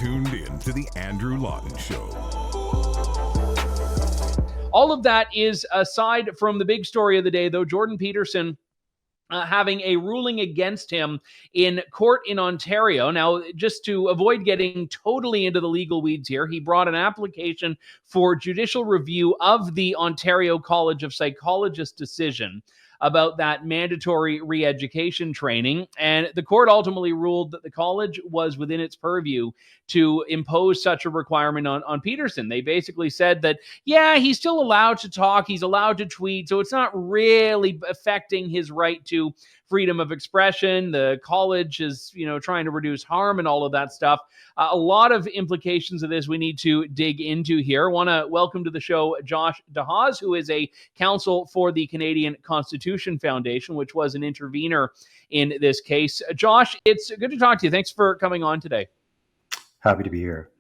tuned in to The Andrew Lawton Show. All of that is aside from the big story of the day, though. Jordan Peterson having a ruling against him in court in Ontario. Now, just to avoid getting totally into the legal weeds here, he brought an application for judicial review of the Ontario College of Psychologists decision about that mandatory re-education training. And the court ultimately ruled that the college was within its purview to impose such a requirement on Peterson. They basically said that, yeah, he's still allowed to talk, he's allowed to tweet, so it's not really affecting his right to freedom of expression. The college is, trying to reduce harm and all of that stuff. A lot of implications of this we need to dig into here. I want to welcome to the show Josh DeHaas, who is a counsel for the Canadian Constitution Foundation, which was an intervener in this case. Josh, it's good to talk to you. Thanks for coming on today. Happy to be here.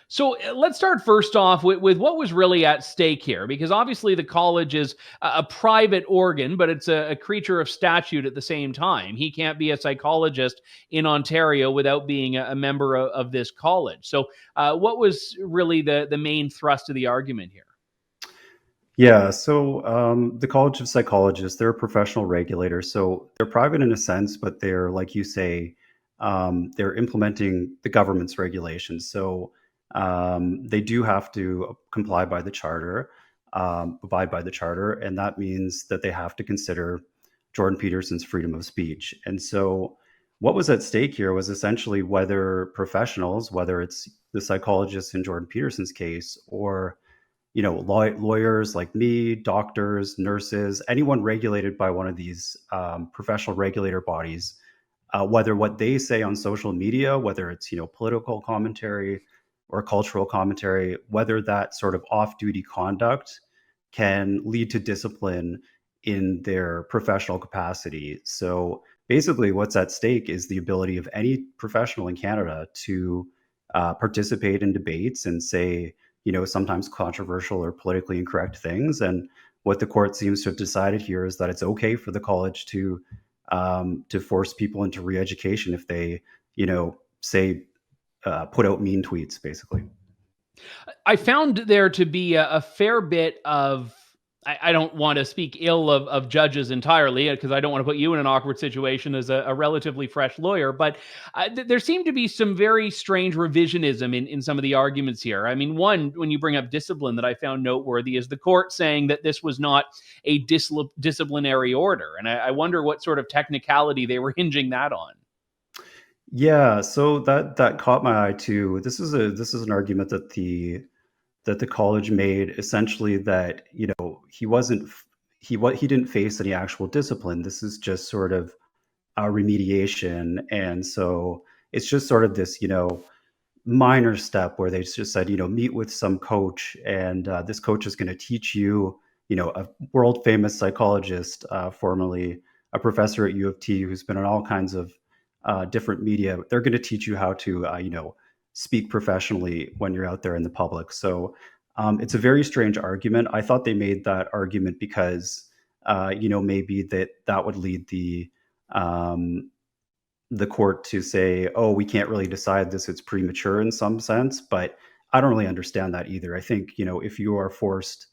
So let's start first off with what was really at stake here, because obviously the college is a private organ, but it's a creature of statute at the same time. He can't be a psychologist in Ontario without being a member of this college. So what was really the main thrust of the argument here? Yeah, so the College of Psychologists, they're a professional regulator. So they're private in a sense, but they're, like you say, they're implementing the government's regulations. So they do have to comply by the charter, abide by the charter, and that means that they have to consider Jordan Peterson's freedom of speech. And so what was at stake here was essentially whether professionals, whether it's the psychologists in Jordan Peterson's case, or lawyers like me, doctors, nurses, anyone regulated by one of these professional regulator bodies, whether what they say on social media, whether it's political commentary or cultural commentary, whether that sort of off-duty conduct can lead to discipline in their professional capacity. So basically what's at stake is the ability of any professional in Canada to participate in debates and say, sometimes controversial or politically incorrect things. And what the court seems to have decided here is that it's okay for the college to force people into re-education if they, say, put out mean tweets, basically. I found there to be a fair bit of, I don't want to speak ill of judges entirely, because I don't want to put you in an awkward situation as a relatively fresh lawyer, but there seemed to be some very strange revisionism in some of the arguments here. I mean, one, when you bring up discipline, that I found noteworthy is the court saying that this was not a disciplinary order. And I wonder what sort of technicality they were hinging that on. Yeah, so that caught my eye too. This is an argument that the college made, essentially, that he didn't face any actual discipline. This is just sort of a remediation, and so it's just sort of this minor step where they just said meet with some coach, and this coach is going to teach you, a world famous psychologist, formerly a professor at U of T, who's been on all kinds of different media. They're going to teach you how to speak professionally when you're out there in the public. So it's a very strange argument. I thought they made that argument because maybe that would lead the court to say, oh, we can't really decide this, it's premature in some sense. But I don't really understand that either. I think if you are forced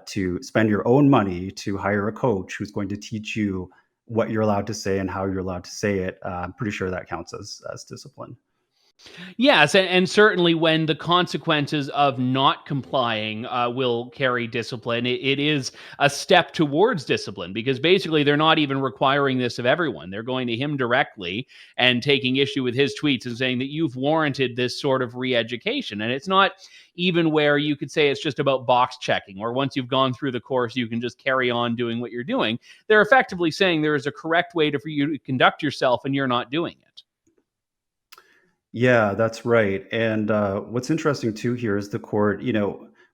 to spend your own money to hire a coach who's going to teach you what you're allowed to say and how you're allowed to say it, I'm pretty sure that counts as discipline. Yes, and certainly when the consequences of not complying will carry discipline, it is a step towards discipline, because basically they're not even requiring this of everyone. They're going to him directly and taking issue with his tweets and saying that you've warranted this sort of re-education. And it's not even where you could say it's just about box checking, or once you've gone through the course, you can just carry on doing what you're doing. They're effectively saying there is a correct way for you to conduct yourself, and you're not doing it. Yeah, that's right. And what's interesting too here is the court,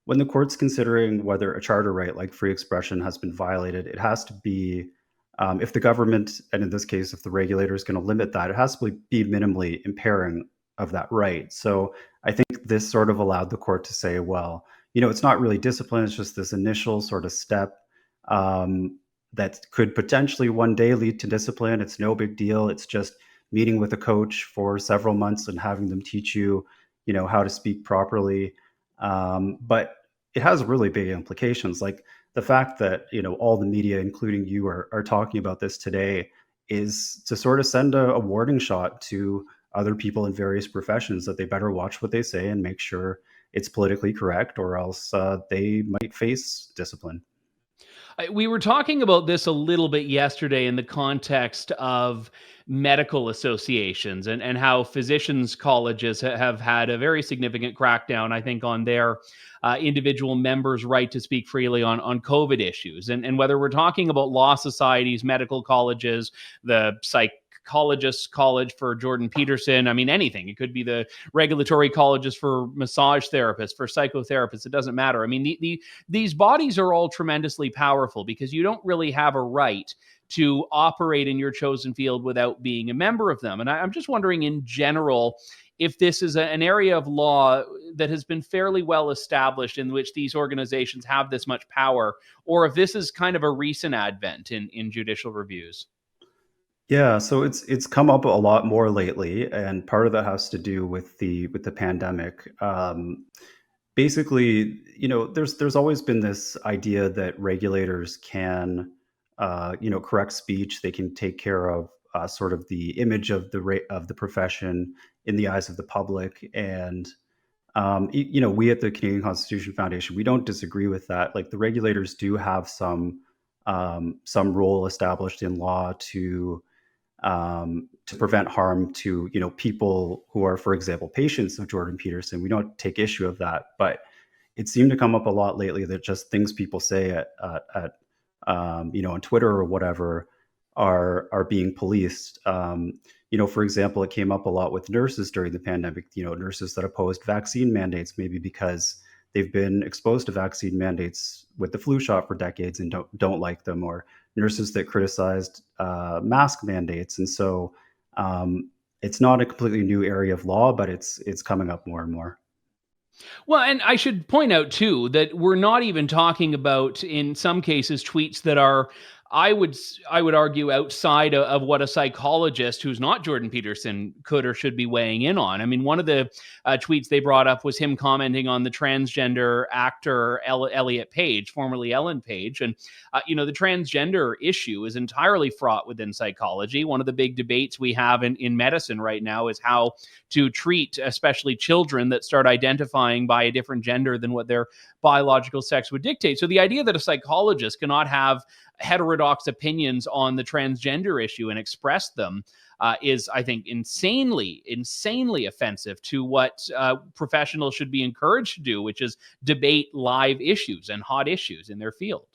when the court's considering whether a charter right like free expression has been violated, it has to be, if the government, and in this case, if the regulator is going to limit that, it has to be minimally impairing of that right. So I think this sort of allowed the court to say, well, it's not really discipline, it's just this initial sort of step that could potentially one day lead to discipline. It's no big deal. It's just meeting with a coach for several months and having them teach you how to speak properly. But it has really big implications. Like the fact that, all the media, including you, are talking about this today is to sort of send a warning shot to other people in various professions that they better watch what they say and make sure it's politically correct, or else they might face discipline. We were talking about this a little bit yesterday in the context of medical associations and how physicians' colleges have had a very significant crackdown, I think, on their individual members' right to speak freely on COVID issues. And whether we're talking about law societies, medical colleges, the psychologists college for Jordan Peterson. I mean, anything. It could be the regulatory colleges for massage therapists, for psychotherapists. It doesn't matter. I mean, these bodies are all tremendously powerful because you don't really have a right to operate in your chosen field without being a member of them. And I'm just wondering, in general, if this is an area of law that has been fairly well established in which these organizations have this much power, or if this is kind of a recent advent in judicial reviews. Yeah, so it's come up a lot more lately, and part of that has to do with the pandemic. Basically, there's always been this idea that regulators can, correct speech. They can take care of sort of the image of of the profession in the eyes of the public, and we at the Canadian Constitution Foundation, we don't disagree with that. Like the regulators do have some role established in law to prevent harm to people who are, for example, patients of Jordan Peterson. We don't take issue of that, but it seemed to come up a lot lately that just things people say at on Twitter or whatever are being policed. For example, it came up a lot with nurses during the pandemic. Nurses that opposed vaccine mandates, maybe because they've been exposed to vaccine mandates with the flu shot for decades and don't like them, or nurses that criticized mask mandates. And so it's not a completely new area of law, but it's coming up more and more. Well, and I should point out too that we're not even talking about, in some cases, tweets that are, I would argue, outside of what a psychologist who's not Jordan Peterson could or should be weighing in on. I mean, one of the tweets they brought up was him commenting on the transgender actor Elliot Page, formerly Ellen Page, and the transgender issue is entirely fraught within psychology. One of the big debates we have in medicine right now is how to treat especially children that start identifying by a different gender than what their biological sex would dictate. So the idea that a psychologist cannot have heterodox opinions on the transgender issue and express them is, I think, insanely offensive to what professionals should be encouraged to do, which is debate live issues and hot issues in their field.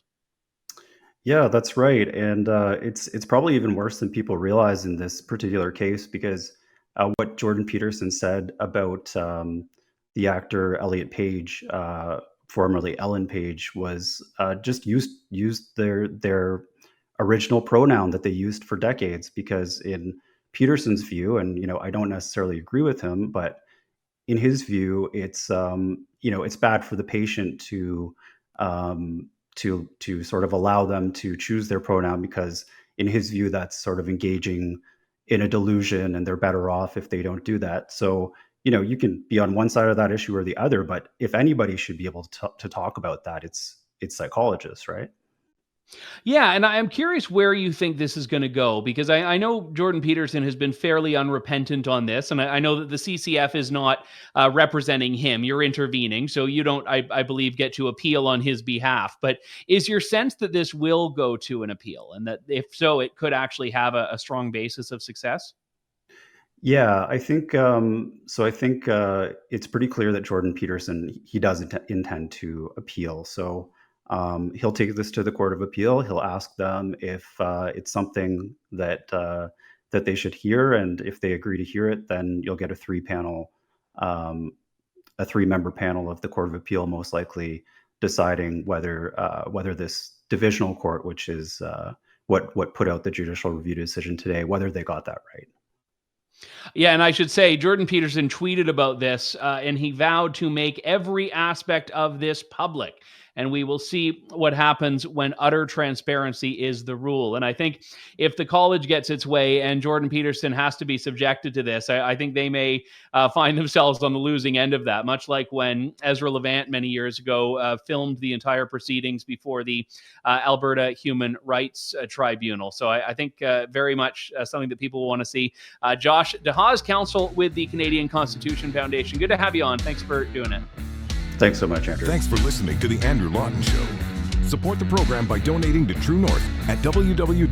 Yeah, that's right, and it's probably even worse than people realize in this particular case, because what Jordan Peterson said about the actor Elliot Page, formerly Ellen Page, was just used their original pronoun that they used for decades. Because in Peterson's view, and I don't necessarily agree with him, but in his view, it's bad for the patient to sort of allow them to choose their pronoun, because in his view that's sort of engaging in a delusion, and they're better off if they don't do that. So you can be on one side of that issue or the other, but if anybody should be able to talk about that, it's psychologists, right? Yeah, and I am curious where you think this is going to go, because I know Jordan Peterson has been fairly unrepentant on this, and I know that the CCF is not representing him. You're intervening, so you don't, I believe, get to appeal on his behalf. But is your sense that this will go to an appeal, and that if so, it could actually have a strong basis of success? Yeah, I think so. I think it's pretty clear that Jordan Peterson, he does intend to appeal. So he'll take this to the Court of Appeal. He'll ask them if it's something that they should hear, and if they agree to hear it, then you'll get um, a 3-member panel of the Court of Appeal, most likely deciding whether this divisional court, which is what put out the judicial review decision today, whether they got that right. Yeah, and I should say, Jordan Peterson tweeted about this, and he vowed to make every aspect of this public. and we will see what happens when utter transparency is the rule. And I think if the college gets its way and Jordan Peterson has to be subjected to this, I think they may find themselves on the losing end of that, much like when Ezra Levant many years ago filmed the entire proceedings before the Alberta Human Rights Tribunal. So I think very much something that people want to see. Josh DeHaas, counsel with the Canadian Constitution Foundation. Good to have you on. Thanks for doing it. Thanks so much, Andrew. Thanks for listening to The Andrew Lawton Show. Support the program by donating to True North at www.tnc.news.